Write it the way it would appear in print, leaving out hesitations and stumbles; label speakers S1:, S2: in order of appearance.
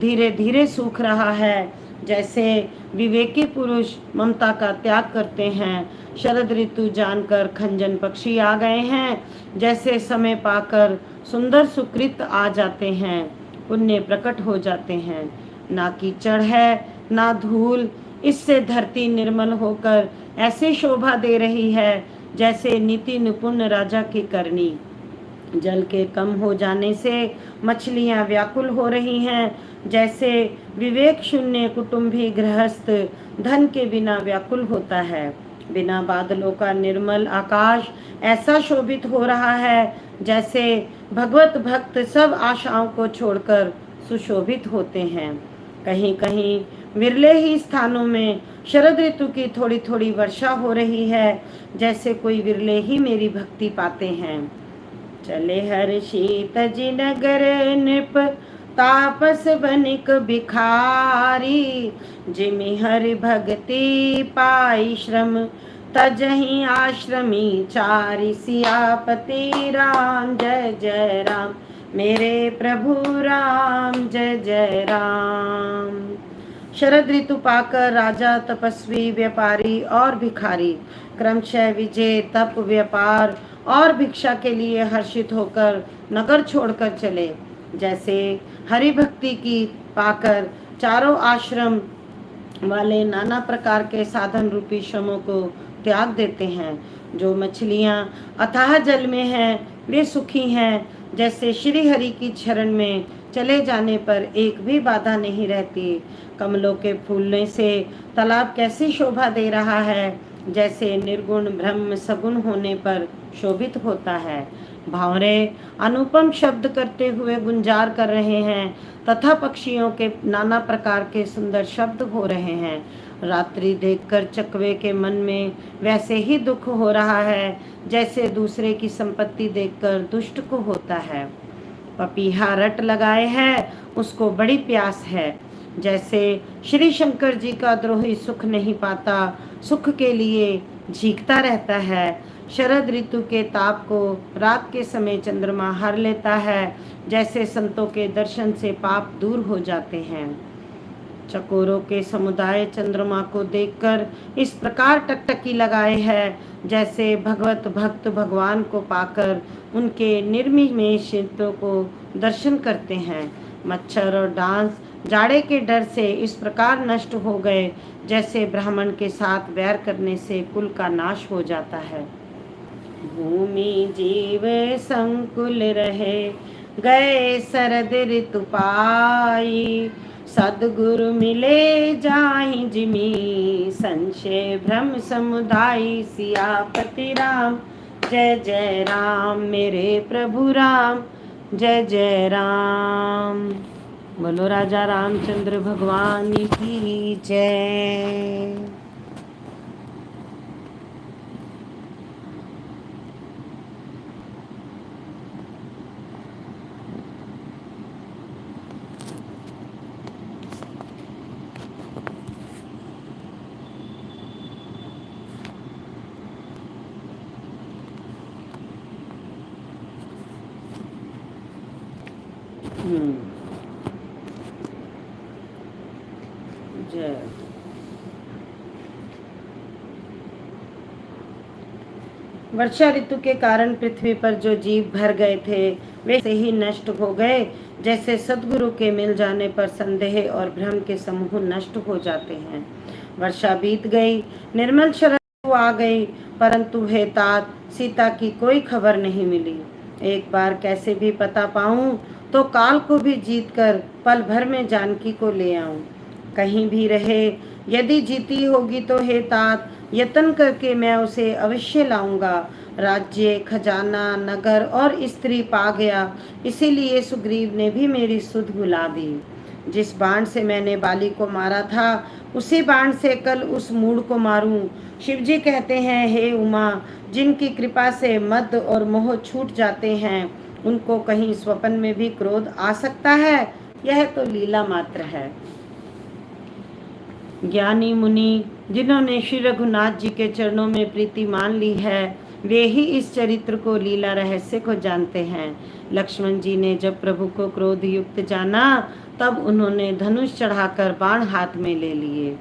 S1: धीरे धीरे सूख रहा है। जैसे विवेकी पुरुष ममता का त्याग करते हैं। शरद ऋतु जानकर खंजन पक्षी आ गए हैं। जैसे समय पाकर सुंदर सुकृत आ जाते हैं, पुण्य प्रकट हो जाते हैं। ना कीचड़ है ना धूल, इससे धरती निर्मल होकर ऐसे शोभा दे रही है जैसे नीति निपुण राजा की करनी। जल के कम हो जाने से मछलियां व्याकुल हो रही हैं, जैसे विवेक शून्य कुटुंबी गृहस्थ धन के बिना व्याकुल होता है। बिना बादलों का निर्मल आकाश ऐसा शोभित हो रहा है जैसे भगवत भक्त सब आशाओं को छोड़कर सुशोभित होते हैं। कहीं कहीं विरले ही स्थानों में शरद ऋतु की थोड़ी थोड़ी वर्षा हो रही है, जैसे कोई विरले ही मेरी भक्ति पाते हैं। चले हर्षित जी नगर नृप तापस बनिक भिखारी, जिमि हरि भक्ति पाई श्रम तजहि आश्रमी चारि। सियापति राम जय जय राम, मेरे प्रभु राम जय जय राम। शरद ऋतु पाकर राजा, तपस्वी, व्यापारी और भिखारी क्रमशः विजय, तप, व्यापार और भिक्षा के लिए हर्षित होकर नगर छोड़कर चले। जैसे हरि भक्ति की पाकर चारों आश्रम वाले नाना प्रकार के साधन रूपी श्रमों को त्याग देते हैं। जो मछलियां अथाह जल में हैं वे सुखी हैं, जैसे श्री हरि की शरण में चले जाने पर एक भी बाधा नहीं रहती। कमलों के फूलने से तालाब कैसी शोभा दे रहा है, जैसे निर्गुण ब्रह्म सगुण होने पर शोभित होता है। भावरे अनुपम शब्द करते हुए गुंजार कर रहे हैं तथा पक्षियों के नाना प्रकार के सुंदर शब्द हो रहे हैं। रात्रि देखकर चकवे के मन में वैसे ही दुख हो रहा है जैसे दूसरे की संपत्ति देखकर दुष्ट को होता है। पपीहा रट लगाए है, उसको बड़ी प्यास है। जैसे श्री शंकर जी का द्रोही सुख नहीं पाता, सुख के लिए झींकता रहता है। शरद ऋतु के ताप को रात के समय चंद्रमा हर लेता है, जैसे संतों के दर्शन से पाप दूर हो जाते हैं। चकोरों के समुदाय चंद्रमा को देखकर इस प्रकार टकटकी लगाए है, जैसे भगवत भक्त भगवान को पाकर उनके निर्निमेष चित्तों को दर्शन करते हैं। मच्छर और डांस जाड़े के डर से इस प्रकार नष्ट हो गए जैसे ब्राह्मण के साथ वैर करने से कुल का नाश हो जाता है। भूमि जीव संकुल रहे गए शरद ऋतु पाई, सदगुरु मिले जाहि जिमि संशय भ्रम समुदाय। सियापति राम जय जय राम, मेरे प्रभु राम जय जय राम। बोलो राजा रामचंद्र भगवान की जय। जय। वर्षा ऋतु के कारण पृथ्वी पर जो जीव भर गए थे वे से ही नष्ट हो गए, जैसे सद्गुरु के मिल जाने पर संदेह और भ्रम के समूह नष्ट हो जाते हैं। वर्षा बीत गई, निर्मल शरद ऋतु आ गई, परंतु हे तात सीता की कोई खबर नहीं मिली। एक बार कैसे भी पता पाऊं तो काल को भी जीत कर पल भर में जानकी को ले आऊं। कहीं भी रहे यदि जीती होगी तो हे तात यत्न करके मैं उसे अवश्य लाऊंगा। राज्य, खजाना, नगर और स्त्री पा गया, इसीलिए सुग्रीव ने भी मेरी सुध भुला दी। जिस बाण से मैंने बाली को मारा था उसी बाण से कल उस मूढ़ को मारूं। शिवजी कहते हैं, हे उमा, जिनकी कृपा से मद और मोह छूट जाते हैं उनको कहीं स्वप्न में भी क्रोध आ सकता है? यह तो लीला मात्र है। ज्ञानी मुनि जिन्होंने श्री रघुनाथ जी के चरणों में प्रीति मान ली है वे ही इस चरित्र को, लीला रहस्य को जानते हैं। लक्ष्मण जी ने जब प्रभु को क्रोध युक्त जाना तब उन्होंने धनुष चढ़ाकर बाण हाथ में ले लिए।